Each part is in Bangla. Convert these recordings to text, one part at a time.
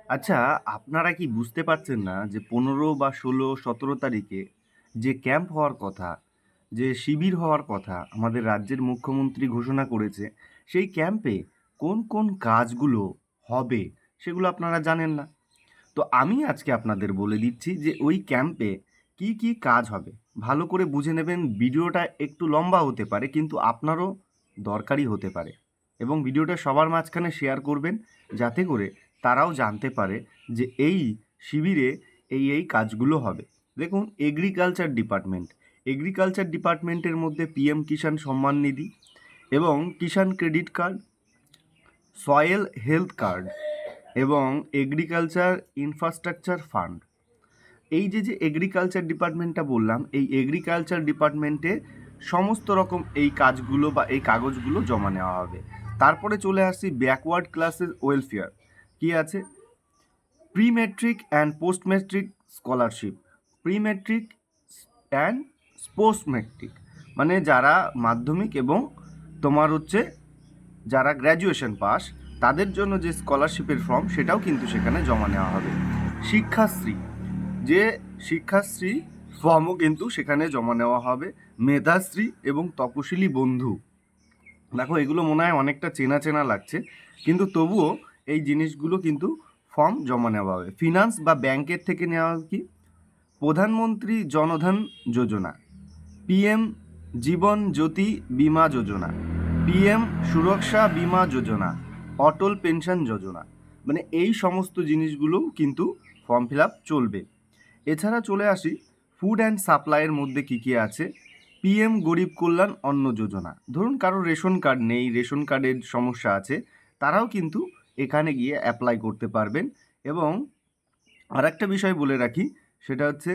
আচ্ছা, আপনারা কি বুঝতে পারছেন না যে ১৫ বা ১৬, ১৭ তারিখে যে ক্যাম্প হওয়ার কথা, যে শিবির হওয়ার কথা আমাদের রাজ্যের মুখ্যমন্ত্রী ঘোষণা করেছে, সেই ক্যাম্পে কোন কোন কাজগুলো হবে সেগুলো আপনারা জানেন না। তো আমি আজকে আপনাদের বলে দিচ্ছি যে ওই ক্যাম্পে কি কি কাজ হবে। ভালো করে বুঝে নেবেন, ভিডিওটা একটু লম্বা হতে পারে কিন্তু আপনারও দরকারি হতে পারে। এবং ভিডিওটা সবার মাঝখানে শেয়ার করবেন যাতে করে তারাও জানতে পারে যে এই শিবিরে এই কাজগুলো হবে। দেখুন, এগ্রিকালচার ডিপার্টমেন্টের মধ্যে পিএম কিষাণ সম্মান নিধি এবং Kisan credit card, soil health card এবং এগ্রিকালচার ইনফ্রাস্ট্রাকচার ফান্ড। এই যে এগ্রিকালচার ডিপার্টমেন্টটা বললাম, এই এগ্রিকালচার ডিপার্টমেন্টে সমস্ত রকম এই কাজগুলো বা এই কাগজগুলো জমা নেওয়া হবে। তারপরে চলে আসছি ব্যাকওয়ার্ড ক্লাসেস ওয়েলফেয়ার। কি আছে? Pre matric and post matric scholarship, pre matric and post metric, মানে যারা মাধ্যমিক এবং তোমার হচ্ছে যারা গ্র্যাজুয়েশন পাস তাদের জন্য যে স্কলারশিপের ফর্ম সেটাও কিন্তু সেখানে জমা নেওয়া হবে। শিক্ষাশ্রী, যে শিক্ষাশ্রী ফর্মও কিন্তু সেখানে জমা নেওয়া হবে। মেধাশ্রী এবং তপশিলি বন্ধু, দেখো এগুলো মনে হয় অনেকটা চেনা চেনা লাগছে, কিন্তু তবুও এই জিনিসগুলো কিন্তু ফর্ম জমা নেওয়া হবে। ফিনান্স বা ব্যাংকের থেকে নেওয়া কি? প্রধানমন্ত্রী জনধন যোজনা, পিএম জীবন জ্যোতি বিমা যোজনা, পিএম সুরক্ষা বিমা যোজনা, অটল পেনশন যোজনা, মানে এই সমস্ত জিনিসগুলোও কিন্তু ফর্ম ফিল আপ চলবে। এছাড়া চলে আসি ফুড অ্যান্ড সাপ্লাইয়ের মধ্যে কী কী আছে। পিএম গরিব কল্যাণ অন্ন যোজনা, ধরুন কারোর রেশন কার্ড নেই, রেশন কার্ডের সমস্যা আছে, তারাও কিন্তু এখানে গিয়ে অ্যাপ্লাই করতে পারবেন। এবং আর একটা বিষয় বলে রাখি, সেটা হচ্ছে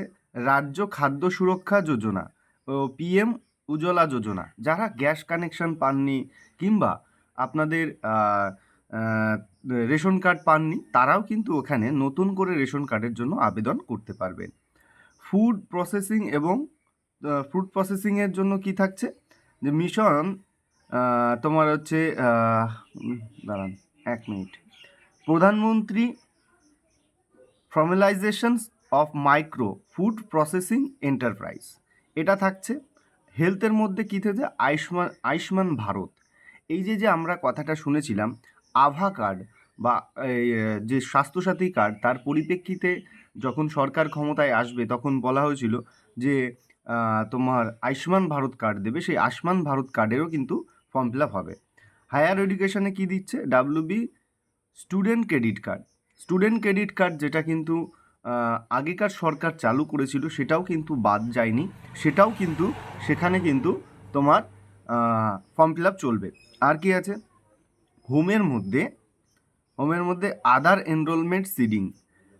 রাজ্য খাদ্য সুরক্ষা যোজনা ও পিএম উজ্জ্বলা যোজনা, যারা গ্যাস কানেকশন পাননি কিংবা আপনাদের আহ, রেশন কার্ড পাননি, তারাও কিন্তু ওখানে নতুন করে রেশন কার্ডের জন্য আবেদন করতে পারবেন। ফুড প্রসেসিং এবং ফুড প্রসেসিংয়ের জন্য কি থাকছে? যে মিশন, তোমার হচ্ছে দাঁড়ান 1 মিনিট, প্রধানমন্ত্রী formalisations of micro food processing enterprise, এটা থাকছে। হেলথের মধ্যে কী থেকে? আয়ুষ্মান ভারত। এই যে আমরা কথাটা শুনেছিলাম, আভা কার্ড বা যে স্বাস্থ্যসাথী কার্ড, তার পরিপ্রেক্ষিতে যখন সরকার ক্ষমতায় আসবে তখন বলা হয়েছিল যে তোমার আয়ুষ্মান ভারত কার্ড দেবে, সেই আয়ুষ্মান ভারত কার্ডেরও কিন্তু ফর্ম ফিল আপ হবে। হায়ার এডুকেশনে কী দিচ্ছে? WB student credit card. Student credit card যেটা কিন্তু আগেকার সরকার চালু করেছিল, সেটাও কিন্তু বাদ যায়নি, সেটাও কিন্তু সেখানে কিন্তু তোমার ফর্ম ফিল আপ চলবে। আর কি আছে? হোমের মধ্যে আধার এনরোলমেন্ট সিডিং,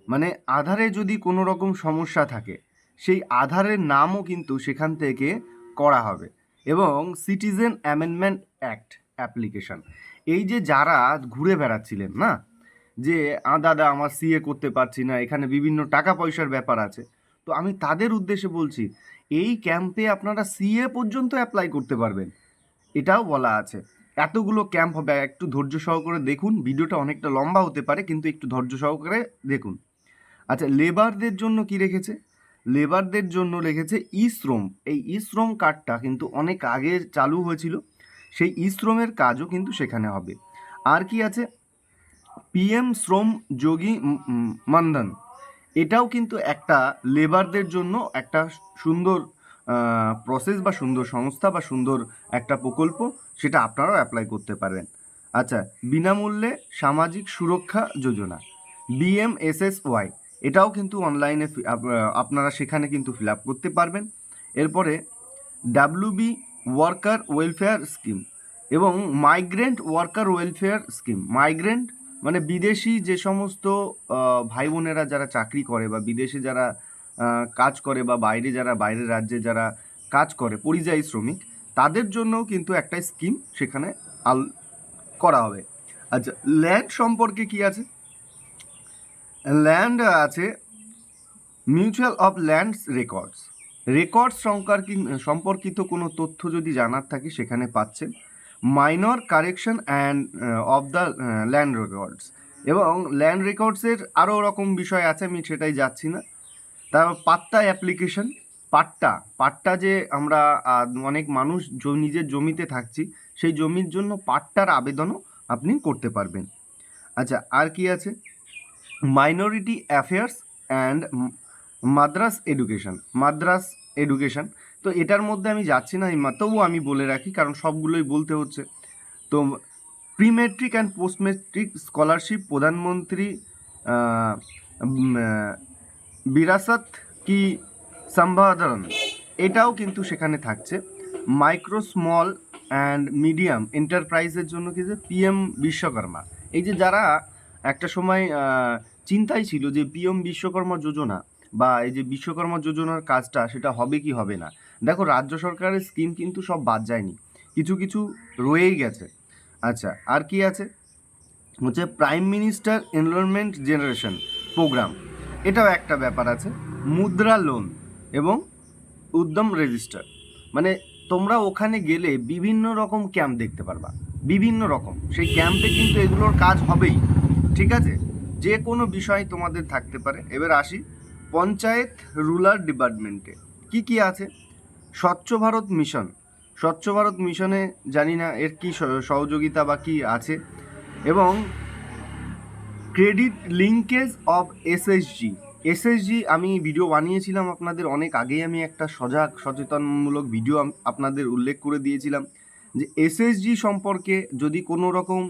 মানে আধারে যদি কোনো রকম সমস্যা থাকে সেই আধারের নামও কিন্তু সেখান থেকে করা হবে। এবং সিটিজেন অ্যামেন্ডমেন্ট অ্যাক্ট অ্যাপ্লিকেশন, এই যে যারা ঘুরে বেড়াচ্ছিলেন না, যে দাদা আমার সিএ করতে পারছি না, এখানে বিভিন্ন টাকা পয়সার ব্যাপার আছে, তো আমি তাদের উদ্দেশ্যে বলছি এই ক্যাম্পে আপনারা সিএ পর্যন্ত অ্যাপ্লাই করতে পারবেন, এটাও বলা আছে। এতগুলো ক্যাম্প হবে, একটু ধৈর্য সহকারে দেখুন, ভিডিওটা অনেকটা লম্বা হতে পারে কিন্তু একটু ধৈর্য সহকারে দেখুন। আচ্ছা, লেবারদের জন্য কি রেখেছে? লেবারদের জন্য রেখেছে ই শ্রম। এই ই শ্রম কার্ডটা কিন্তু অনেক আগে চালু হয়েছিল, সেই ই শ্রমের কাজও কিন্তু সেখানে হবে। আর কি আছে? পিএম শ্রম যোগী মানধন, এটাও কিন্তু একটা লেবারদের জন্য একটা সুন্দর প্রসেস বা সুন্দর সংস্থা বা সুন্দর একটা প্রকল্প, সেটা আপনারাও অ্যাপ্লাই করতে পারবেন। আচ্ছা, বিনামূল্যে সামাজিক সুরক্ষা যোজনা, বিএমএসএসওয়াই, এটাও কিন্তু অনলাইনে আপনারা সেখানে কিন্তু ফিল আপ করতে পারবেন। এরপরে ডাব্লিউবি ওয়ার্কার ওয়েলফেয়ার স্কিম এবং migrant worker welfare scheme. Migrant মানে বিদেশি যে সমস্ত ভাই বোনেরা যারা চাকরি করে বা বিদেশে যারা কাজ করে বা বাইরের রাজ্যে যারা কাজ করে, পরিযায়ী শ্রমিক, তাদের জন্যও কিন্তু একটা স্কিম সেখানে করা হবে। আচ্ছা, ল্যান্ড সম্পর্কে কি আছে? ল্যান্ড আছে mutual of lands records, records সম্পর্কিত কোনো তথ্য যদি জানার থাকে সেখানে পাচ্ছেন। Minor correction and of the land records, এবং ল্যান্ড রেকর্ডসের আরও রকম বিষয় আছে, আমি সেটাই যাচ্ছি না। তারপর পাট্টা অ্যাপ্লিকেশন, পাট্টা যে আমরা অনেক মানুষ নিজের জমিতে থাকছি, সেই জমির জন্য পাট্টার আবেদনও আপনি করতে পারবেন। আচ্ছা, আর কি আছে? Minority affairs and Madras education. তো এটার মধ্যে আমি যাচ্ছি না, তবুও আমি বলে রাখি, কারণ সবগুলোই বলতে হচ্ছে। তো pre matric and post matric scholarship, প্রধানমন্ত্রী বিরাসত কি সম্পাদন, এটাও কিন্তু সেখানে থাকছে। মাইক্রো স্মল অ্যান্ড মিডিয়াম এন্টারপ্রাইজের জন্য কি যে পিএম বিশ্বকর্মা, এই যে যারা একটা সময় চিন্তাই ছিল যে পিএম বিশ্বকর্মা যোজনা বা এই যে বিশ্বকর্মা যোজনার কাজটা সেটা হবে কি হবে না, দেখো রাজ্য সরকারের স্কিম কিন্তু সব বাদ যায়নি, কিছু কিছু রয়েই গেছে। আচ্ছা, আর কি আছে? হচ্ছে prime minister enrolment generation programme, এটাও একটা ব্যাপার আছে। মুদ্রা লোন এবং উদ্যম রেজিস্টার, মানে তোমরা ওখানে গেলে বিভিন্ন রকম ক্যাম্প দেখতে পারবা, বিভিন্ন রকম, সেই ক্যাম্পে কিন্তু এগুলোর কাজ হবেই, ঠিক আছে? যে কোনো বিষয় তোমাদের থাকতে পারে। এবার আসি পঞ্চায়েত রুরাল ডিপার্টমেন্টে কি কি আছে। স্বচ্ছ ভারত মিশন, স্বচ্ছ ভারত মিশনে জানি না এর কি সহযোগিতা বা কি আছে। এবং ক্রেডিট লিঙ্কেজ অফ এসএসজি আমি ভিডিও বানিয়েছিলাম আপনাদের অনেক আগেই, আমি একটা সচেতনমূলক ভিডিও আপনাদের উল্লেখ করে দিয়েছিলাম যে এসএসজি সম্পর্কে যদি কোনো রকম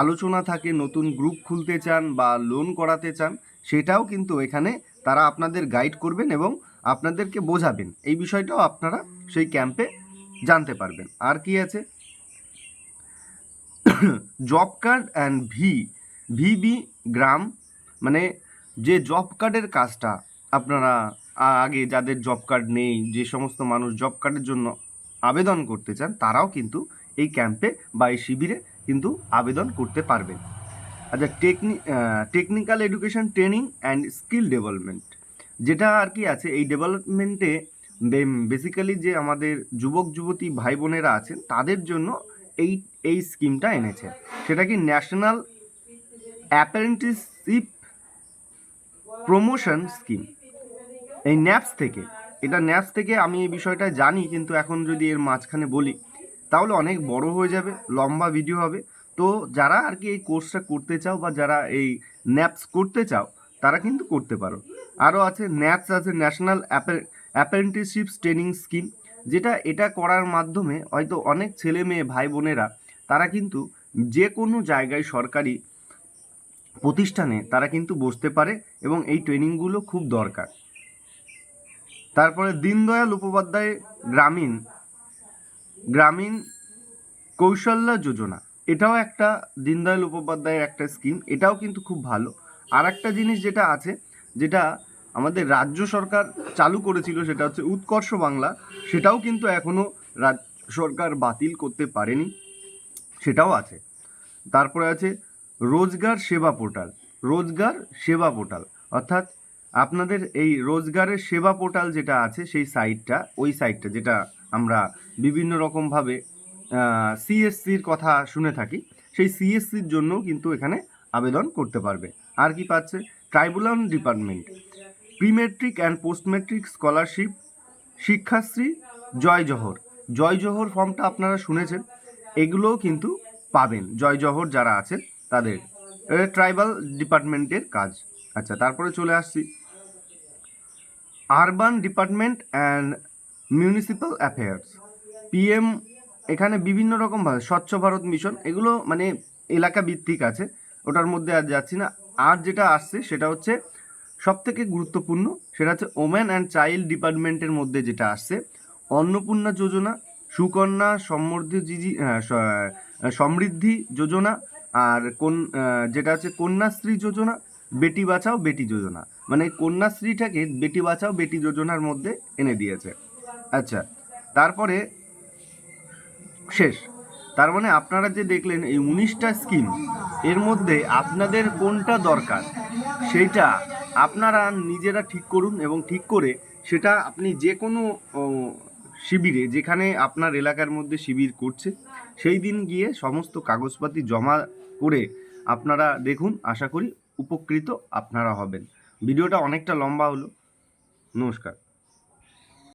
আলোচনা থাকে, নতুন গ্রুপ খুলতে চান বা লোন করাতে চান, সেটাও কিন্তু এখানে তারা আপনাদের গাইড করবেন এবং আপনাদেরকে বোঝাবেন, এই বিষয়টাও আপনারা সেই ক্যাম্পে জানতে পারবেন। আর কি আছে? জব কার্ড অ্যান্ড ভিবি গ্রাম, মানে যে জব কার্ডের কাজটা আপনারা আগে যাদের জব কার্ড নেই, যে সমস্ত মানুষ জব কার্ডের জন্য আবেদন করতে চান, তারাও কিন্তু এই ক্যাম্পে বা এই শিবিরে কিন্তু আবেদন করতে পারবেন। আচ্ছা, technical education training and skill development, যেটা আর কি আছে এই ডেভেলপমেন্টে বেসিক্যালি যে আমাদের যুবক যুবতী ভাই বোনেরা আছেন তাদের জন্য এই এই স্কিমটা এনেছে। সেটা কি ন্যাশনাল অ্যাপ্রেন্টিসশিপ প্রমোশন স্কিম, এই ন্যাপস থেকে, এটা ন্যাপস থেকে আমি এই বিষয়টা জানি, কিন্তু এখন যদি এর মাঝখানে বলি তাহলে অনেক বড় হয়ে যাবে, লম্বা ভিডিও হবে। তো যারা আর কি এই কোর্সটা করতে চাও বা যারা এই ন্যাপস করতে চাও তারা কিন্তু করতে পারো। আরও আছে ন্যাপস আছে, ন্যাশনাল অ্যাপ্রেন্টিসশিপ ট্রেনিং স্কিম, যেটা এটা করার মাধ্যমে হয়তো অনেক ছেলে মেয়ে ভাই বোনেরা তারা কিন্তু যে কোনো জায়গায় সরকারি প্রতিষ্ঠানে তারা কিন্তু বসতে পারে এবং এই ট্রেনিংগুলো খুব দরকার। তারপরে দীনদয়াল উপাধ্যায় গ্রামীণ গ্রামীণ কৌশল্য যোজনা, এটাও একটা দীনদয়াল উপাধ্যায়ের একটা স্কিম, এটাও কিন্তু খুব ভালো। আর একটা জিনিস যেটা আছে, যেটা আমাদের রাজ্য সরকার চালু করেছিল, সেটা হচ্ছে উৎকর্ষ বাংলা, সেটাও কিন্তু এখনও রাজ্য সরকার বাতিল করতে পারেনি, সেটাও আছে। তারপরে আছে রোজগার সেবা পোর্টাল, অর্থাৎ আপনাদের এই রোজগারের সেবা পোর্টাল যেটা আছে সেই সাইটটা, ওই সাইটটা যেটা আমরা বিভিন্ন রকমভাবে সিএসসির কথা শুনে থাকি, সেই সিএসসির জন্যও কিন্তু এখানে আবেদন করতে পারবে। আর কি পাচ্ছে? Tribunal department, pre matric and post matric scholarship, Shikshashree, Jai Johar ফর্মটা আপনারা শুনেছেন, এগুলোও কিন্তু পাবেন জয় জোহর যারা আছেন তাদের, ট্রাইবাল ডিপার্টমেন্টের কাজ। আচ্ছা, তারপরে চলে আসছি urban department and municipal affairs, PM, এখানে বিভিন্ন রকমভাবে স্বচ্ছ ভারত মিশন, এগুলো মানে এলাকা ভিত্তিক আছে, ওটার মধ্যে আর যাচ্ছি না। আর যেটা আসছে সেটা হচ্ছে সবথেকে গুরুত্বপূর্ণ, সেটা হচ্ছে ওমেন অ্যান্ড চাইল্ড ডিপার্টমেন্টের মধ্যে যেটা আসছে অন্নপূর্ণা যোজনা, সুকন্যা সমৃদ্ধি যোজনা, আর যেটা হচ্ছে কন্যাশ্রী যোজনা, বেটি বাঁচাও বেটি যোজনা, মানে কন্যাশ্রীটাকে বেটি বাঁচাও বেটি যোজনার মধ্যে এনে দিয়েছে। আচ্ছা, তারপরে শেষ, তার মানে আপনারা যে দেখলেন এই 19টা স্কিম, এর মধ্যে আপনাদের কোনটা দরকার সেইটা আপনারা নিজেরা ঠিক করুন, এবং ঠিক করে সেটা আপনি যে কোনো শিবিরে, যেখানে আপনার এলাকার মধ্যে শিবির করছে, সেই দিন গিয়ে সমস্ত কাগজপাতি জমা করে আপনারা দেখুন, আশা করি উপকৃত আপনারা হবেন। ভিডিওটা অনেকটা লম্বা হলো। নমস্কার।